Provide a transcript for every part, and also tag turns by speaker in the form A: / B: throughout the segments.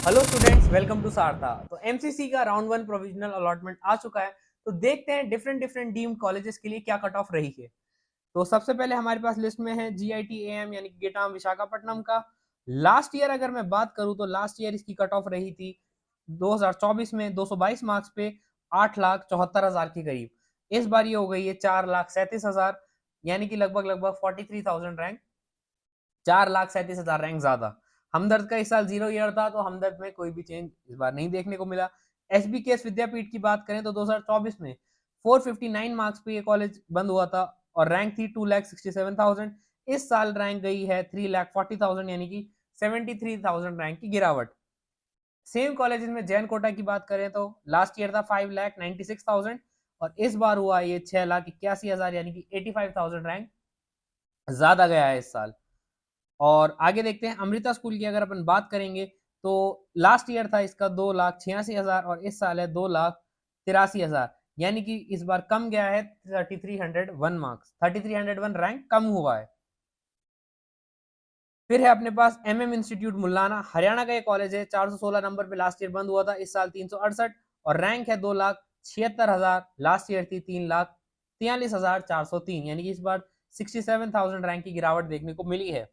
A: Hello students, welcome to Saartha. तो MCC का round one provisional allotment आ चुका है। तो देखते हैं डिफरेंट डिफरेंट डीम्ड कॉलेजेस के लिए क्या कट ऑफ रही है। तो सबसे पहले हमारे पास लिस्ट में है GITAM यानी कि गेटाम विशाखापट्टनम का। लास्ट ईयर अगर मैं बात करूं तो लास्ट ईयर इसकी कट ऑफ रही थी 2024 में 222 मार्क्स पे 8,74,000 के करीब। इस बार ये हो गई है 4,37,000, यानी कि लगभग लगभग 43,000 रैंक, 4,37,000 रैंक ज्यादा। हमदर्द का इस साल 0 ईयर था, तो हमदर्द में कोई भी चेंज इस बार नहीं देखने को मिला। SBKS विद्यापीठ की बात करें तो 2024 में 459 मार्क्स पे ये कॉलेज बंद हुआ था और रैंक थी 2,67,000। इस साल रैंक गई है 3,40,000, यानी कि 73,000 रैंक की गिरावट। सेम कॉलेज में जैन कोटा की बात करें तो लास्ट ईयर था 5,96,000 और इस बार हुआ ये 6,81,000, यानी कि 85,000 रैंक ज्यादा गया है इस साल। और आगे देखते हैं अमृता स्कूल की अगर अपन बात करेंगे तो लास्ट ईयर था इसका 2,86,000 और इस साल है 2,83,000, यानी कि इस बार कम गया है 3,301 मार्क्स, 3,301 रैंक कम हुआ है। फिर है अपने पास MM इंस्टीट्यूट मुल्लाना, हरियाणा का ये कॉलेज है। 416 नंबर पे लास्ट ईयर बंद हुआ था, इस साल 368 और रैंक है 2,76,000, लास्ट ईयर थी 3,43,403, यानी कि इस बार 67,000 रैंक की गिरावट देखने को मिली है।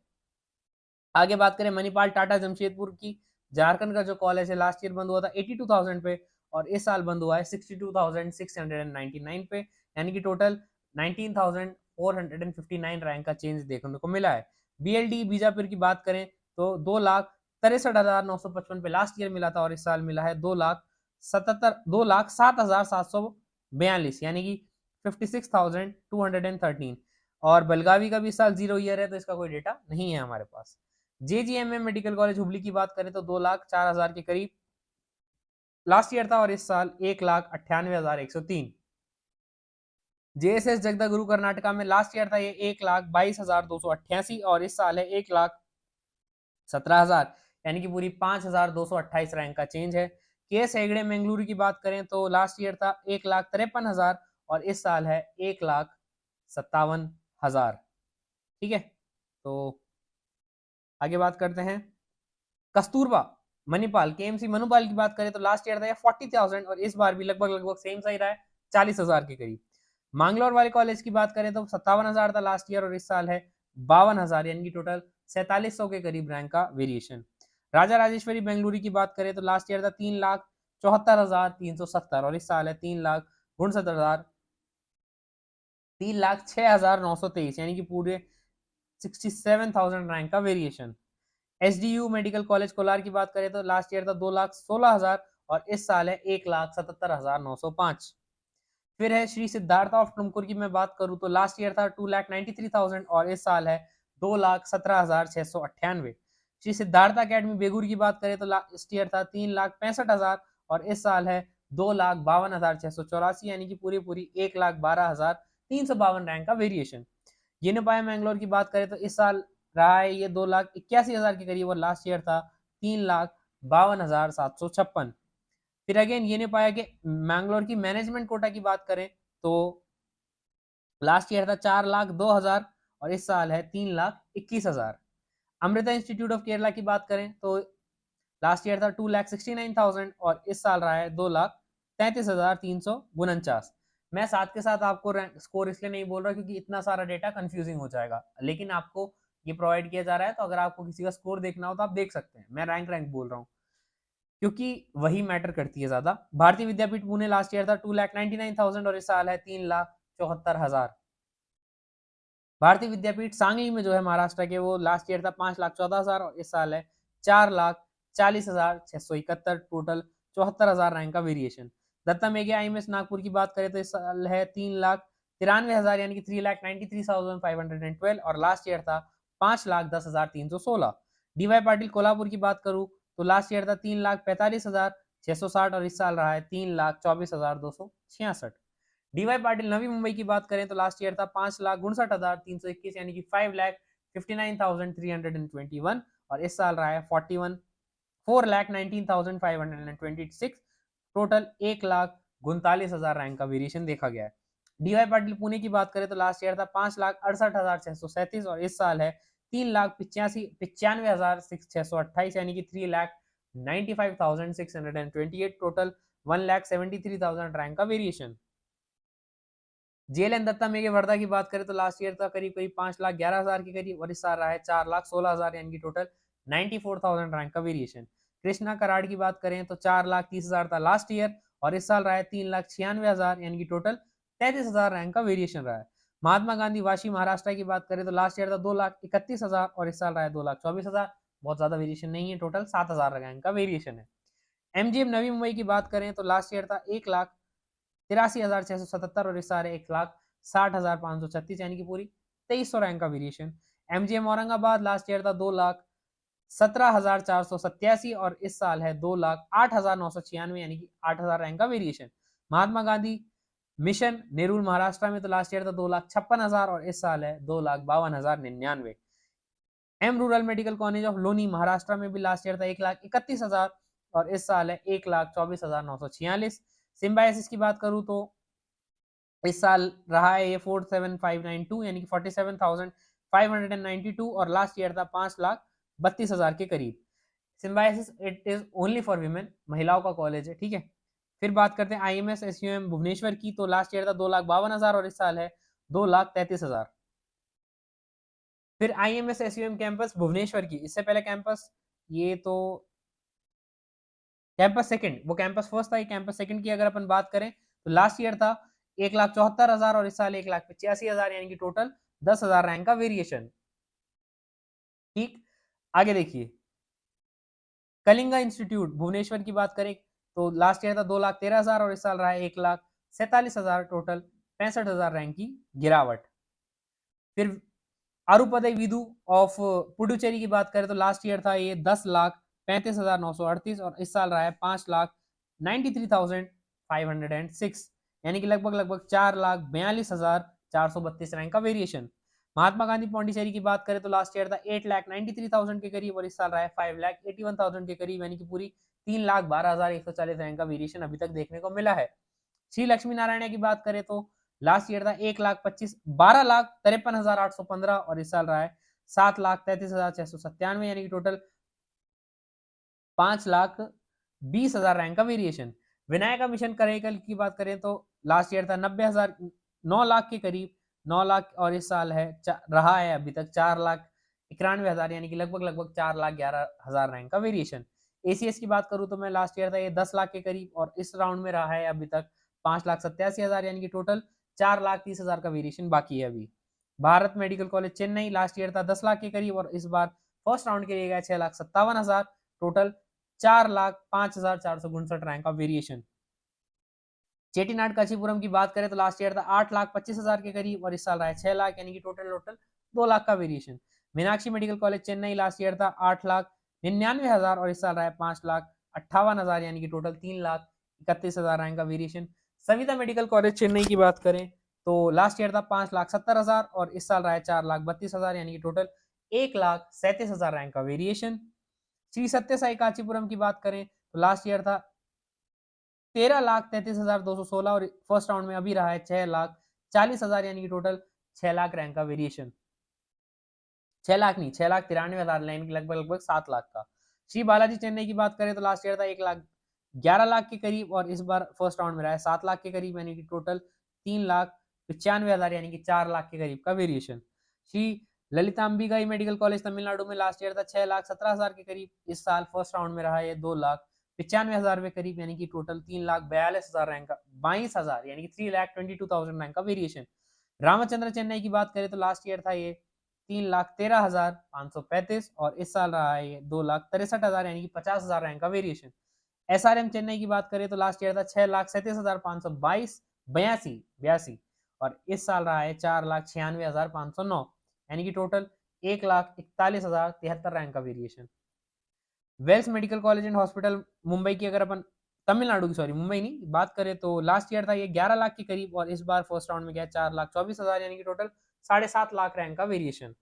A: आगे बात करें मणिपाल टाटा जमशेदपुर की, झारखंड का जो कॉलेज है लास्ट ईयर बंद हुआ था 82,000 पे और इस साल बंद हुआ है 62,699 पे, यानी कि टोटल 19,459 रैंक का चेंज देखने को मिला है। BLD बीजापुर की बात करें तो 2,63,955 पे लास्ट ईयर मिला था और इस साल मिला है 2,07,742, यानी कि 56,213। और बेलगावी का भी इस साल 0 ईयर है, तो इसका कोई डेटा नहीं है हमारे पास। JGMM मेडिकल कॉलेज हुबली की बात करें तो 2,04,000 के करीब लास्ट ईयर था और इस साल 1,98,103। JSS जगदागुरु कर्नाटका में लास्ट ईयर था ये 1,22,288 और इस साल है 1,17,000, यानी कि पूरी 5,228 रैंक का चेंज है। KS हेगड़े मंगलुरु की बात करें तो लास्ट ईयर था 1,53,000 और इस साल है 1,57,000। ठीक है, तो आगे बात करते हैं कस्तूरबा मणिपाल KMC मनुपाल की बात करें तो लास्ट ईयर था 40,000 और इस बार भी लगभग लगभग सेम सही रहा है, 40,000 के करीब। मांगलोर वाले कॉलेज की बात करें तो 57,000 था लास्ट ईयर और इस साल है 52,000, यानी कि टोटल 4,700 के करीब रैंक का वेरिएशन। राजा राजेश्वरी बेंगलुरु की बात करें तो लास्ट ईयर था 3,74,370 और इस साल है 3,06,923, यानी कि पूरे 67,000 रैंक का variation. SDU medical college Kolar की बात करें तो लास्ट ईयर था 2,16,000 और इस साल है 1,77,905। फिर है श्री सिद्धार्थ ऑफ टुमकुर की मैं बात करूं तो लास्ट ईयर था 2,93,000 और इस साल है 2,17,698। श्री सिद्धार्थ अकेडमी बेगूर की बात करें तो लास्ट ईयर था 3,65,000 और इस साल है 2,52,684, यानी कि पूरी पूरी 1,12,352 रैंक का वेरिएशन। यूनिपाया मैंगलोर की बात करें तो इस साल रहा है ये 2,81,000 के करीब और लास्ट ईयर था 3,52,756। फिर अगेन ये नहीं पाया कि मैंगलोर की मैनेजमेंट कोटा की बात करें तो लास्ट ईयर था 4,02,000 और इस साल है 3,21,000। अमृता इंस्टीट्यूट ऑफ केरला की बात करें तो लास्ट ईयर था 2,69,000 और इस साल रहा है 2,33,349। मैं साथ के साथ आपको स्कोर इसलिए नहीं बोल रहा क्योंकि इतना सारा डेटा कंफ्यूजिंग हो जाएगा, लेकिन आपको ये प्रोवाइड किया जा रहा है तो अगर आपको किसी का स्कोर देखना हो तो आप देख सकते हैं। मैं रैंक बोल रहा हूँ क्योंकि वही मैटर करती है ज्यादा। भारतीय विद्यापीठ पुणे लास्ट ईयर था 2,99,000 और इस साल है 3,74,000। भारतीय विद्यापीठ सांगली में जो है महाराष्ट्र के, वो लास्ट ईयर था 5,14,000 और इस साल है 4,40,671, टोटल 74,000 रैंक का वेरिएशन। दत्ता मेघे IMS नागपुर की बात करें तो इस साल है 3,93,000, यानी कि 3,93,512 और लास्ट ईयर था 5,10,316। DY पाटिल कोल्हापुर की बात करूं तो लास्ट ईयर था 3,45,660 और इस साल रहा है 3,24,266। DY पाटिल नवी मुंबई की बात करें तो लास्ट ईयर था 5,59,321, यानी कि 5,59,321 और इस साल रहा है 4,19,526, टोटल 1,39,000 रैंक का वेरिएशन देखा गया है। DY पाटिल पुणे की बात करें तो लास्ट ईयर था 5,68,637 और इस साल है 3,95,628, यानी कि 3,95,000 95,628, टोटल 1,73,000 रैंक का वेरिएशन। जेएलएन दत्ता मेघे वर्धा की बात करें तो लास्ट ईयर था करीब करीब 5,11,000 के करीब, और इस साल रहा है 4,16,000, यानी कि टोटल 94,000 रैंक का वेरिएशन। कृष्णा कराड़ की बात करें तो 4,30,000 था लास्ट ईयर, और इस साल रहा है 3,96,000, यानी कि टोटल 33,000 रैंक का वेरिएशन रहा है। महात्मा गांधी वाशी महाराष्ट्र की बात करें तो लास्ट ईयर था 2,31,000, और इस साल रहा है 2,24,000, बहुत ज्यादा वेरिएशन नहीं है, टोटल 7,000 रैंक का वेरिएशन है। एमजीएम नवी मुंबई की बात करें तो लास्ट ईयर था 1,83,677, और इस साल 1,60,536, यानी कि पूरी 2,300 रैंक का variation. MGM Aurangabad last year था 2,17,487, और इस साल है 2,08,996, यानी कि 8,000 रैंक का वेरिएशन। महात्मा गांधी मिशन नेरुल महाराष्ट्र में तो लास्ट ईयर था 2,56,000, और इस साल है 2,52,099। M rural medical college of Loni Maharashtra में भी लास्ट ईयर था 1,31,000, और इस साल है 1,24,946। सिम्बायोसिस की बात करूं तो इस साल रहा है ये 47,592, यानी कि 47,592, और लास्ट ईयर था 5,32,000 के करीब। Symbiosis it is only for women, महिलाओं का कॉलेज है, ठीक है। फिर बात करते हैं आईएमएस एसयूएम भुवनेश्वर की, तो लास्ट ईयर था 2,52,000, और इस साल है 2,33,000। फिर आईएमएस एसयूएम कैंपस भुवनेश्वर की, इससे पहले कैंपस, ये तो कैंपस सेकंड, वो कैंपस फर्स्ट था, ये कैंपस सेकंड की अगर अपन बात करें तो लास्ट ईयर था 1,74,000, और इस साल 1,85,000, यानी कि टोटल 10,000 रैंक का वेरिएशन। ठीक, आगे देखिए कलिंगा इंस्टीट्यूट भुवनेश्वर की बात करें तो लास्ट ईयर था 2,13,000, और इस साल रहा है 1,47,000, टोटल 65,000 रैंक की गिरावट। फिर अरुपदय विदु ऑफ पुडुचेरी की बात करें तो लास्ट ईयर था ये 10,35,938, और इस साल रहा है 5,93,506, यानी कि लगभग 4,42,432 रैंक का वेरिएशन। महात्मा गांधी पौंडीचेरी की बात करें तो लास्ट ईयर था 8,93,000 के करीब, और इस साल रहा है 5,81,000 के करीब, यानी कि पूरी 3,12,140 रैंक का वेरिएशन अभी तक देखने को मिला है। श्री लक्ष्मी नारायण की बात करें तो लास्ट ईयर था 12,53,815, और इस साल रहा है 7,33,697, यानी कि टोटल 5,20,000 रैंक का वेरिएशन। विनायका मिशन करेकल की बात करें तो लास्ट ईयर था 90,000, 9 लाख के करीब, 9 लाख, और इस साल है रहा है अभी तक 4,91,000, यानी कि लगभग 4,11,000 रैंक का वेरिएशन। एसीएस की बात करूं तो मैं लास्ट ईयर था ये 10 लाख के करीब, और इस राउंड में रहा है अभी तक 5,87,000, यानी कि टोटल 4,30,000 का वेरिएशन बाकी है अभी। Bharat medical college Chennai last year था 10 लाख के करीब, और इस बार फर्स्ट राउंड के लिए गया 6,57,000, टोटल 4,05,459 रैंक का वेरिएशन। चेटीनाड कांचीपुरम की बात करें तो लास्ट ईयर था 8,25,000 के करीब, और इस साल रहा है 6 लाख, यानी कि टोटल 2 लाख का variation. Meenakshi medical college Chennai last year था 8,99,000, और इस साल रहा है 5,58,000, यानी कि टोटल 3,31,000 रैंक का variation. Savita medical college Chennai की बात करें तो लास्ट ईयर था 5,70,000, और इस साल रहा है 4,32,000, यानी कि टोटल 1,37,000 रैंक का वेरिएशन। श्री सत्य साई कांचीपुरम की बात करें तो लास्ट ईयर था 13,33,216, और फर्स्ट राउंड में अभी रहा है 6,40,000, यानी कि टोटल 6 लाख रैंक का वेरिएशन। 6 लाख नहीं, 6,93,000, यानी कि लगभग 7 लाख का। श्री बालाजी चेन्नई की बात करें तो लास्ट ईयर था 1,11,00,000 के करीब, और इस बार फर्स्ट राउंड में रहा है 7 लाख के करीब, यानी कि टोटल 3,95,000, यानी कि 4 लाख के करीब का variation. Shri Lalithambigai medical college Tamil Nadu में लास्ट ईयर था 6,17,000 के करीब, इस साल फर्स्ट राउंड में रहा है 2,95,000 के करीब, यानी कि टोटल 3,42,000 रैंक का 22,000, यानी कि 3,22,000 रैंक का वेरिएशन। रामचंद्र चेन्नई की बात करें तो लास्ट ईयर था ये 3,13,535, और इस साल रहा है ये 2,63,000, यानी कि 50,000 रैंक का वेरिएशन। एसआरएम चेन्नई की बात करें तो लास्ट ईयर था 6,37,522 82, और इस साल रहा है 4,96,509, यानी कि टोटल 1,41,073 रैंक का variation. Wells medical college and hospital Mumbai की अगर अपन तमिलनाडु की, सॉरी मुंबई नहीं, बात करें तो लास्ट ईयर था ये 11 लाख के करीब, और इस बार फर्स्ट राउंड में गया 4,24,000, यानी कि टोटल 7.5 लाख रैंक का वेरिएशन।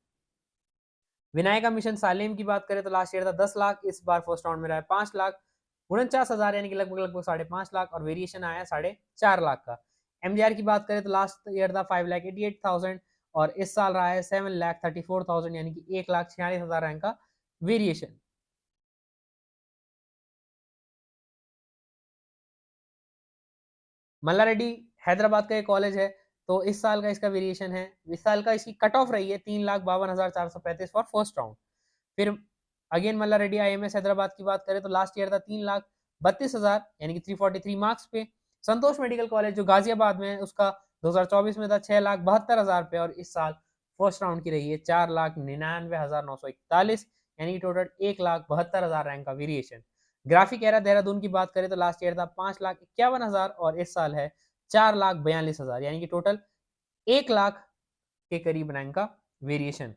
A: विनायका मिशन सालेम की बात करें तो लास्ट ईयर था 10 लाख, इस बार फर्स्ट राउंड में रहा है 5,49,000, यानी कि लगभग 5.5 लाख, और वेरिएशन आया 4.5 लाख का। एमजीआर की बात करें तो लास्ट ईयर था 5,88,000, और इस साल रहा है 7,34,000, यानी कि 1,46,000 रैंक का वेरिएशन। मल्ला रेड्डी हैदराबाद का एक कॉलेज है, तो इस साल का इसका वेरिएशन है, इस साल का इसकी कट ऑफ रही है 3,52,435 फॉर फर्स्ट राउंड। फिर अगेन मल्ला रेड्डी आईएमएस हैदराबाद की बात करें तो लास्ट ईयर था 3,32,000 यानी कि 343 मार्क्स पे। संतोष मेडिकल कॉलेज जो गाजियाबाद में है उसका 2024 में था 6,72,000 पे, और इस साल फर्स्ट राउंड की रही है 4,99,941 यानी कि टोटल 1,72,000 रैंक का वेरिएशन। ग्राफिक एरा देहरादून की बात करें तो लास्ट ईयर था 5,51,000 और इस साल है 4,42,000 यानी कि टोटल 1,00,000 के करीब रैंक का वेरिएशन।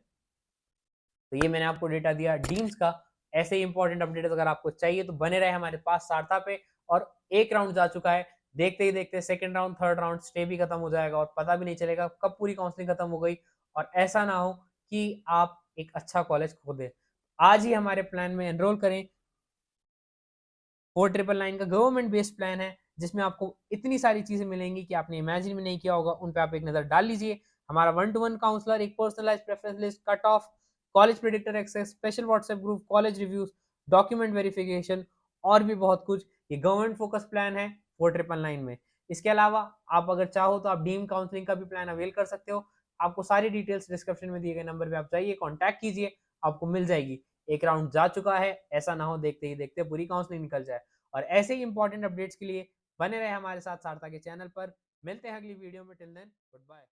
A: तो ये मैंने आपको डेटा दिया डीम्स का। ऐसे ही इंपॉर्टेंट अपडेट अगर आपको चाहिए तो बने रहे हमारे पास सारथा पे। और एक राउंड जा चुका है, देखते ही देखते second round third round stay भी खत्म हो जाएगा और पता भी नहीं चलेगा कब पूरी काउंसलिंग खत्म हो गई और ऐसा ना हो कि आप एक अच्छा कॉलेज खो दे। आज ही हमारे प्लान में एनरोल करें। 4999 का गवर्नमेंट बेस्ड प्लान है जिसमें आपको इतनी सारी चीजें मिलेंगी कि आपने इमेजिन भी नहीं किया होगा। उन पे आप एक नजर डाल लीजिए। हमारा 1-to-1 काउंसलर, एक personalised preference list, cut off, college predictor access, special WhatsApp group, college reviews, document verification और भी बहुत कुछ, ये गवर्नमेंट फोकस प्लान है 4999 में। इसके अलावा आप अगर चाहो तो आप डीम काउंसलिंग का भी प्लान अवेल कर सकते हो। आपको सारी डिटेल्स डिस्क्रिप्शन में दिए गए नंबर पे आप जाइए, कॉन्टैक्ट कीजिए, आपको मिल जाएगी। एक राउंड जा चुका है, ऐसा ना हो देखते ही देखते पूरी काउंसलिंग निकल जाए। और ऐसे ही इंपॉर्टेंट अपडेट्स के लिए बने रहे हमारे साथ सारथा के चैनल पर। मिलते हैं अगली वीडियो में, टिल देन गुड बाय।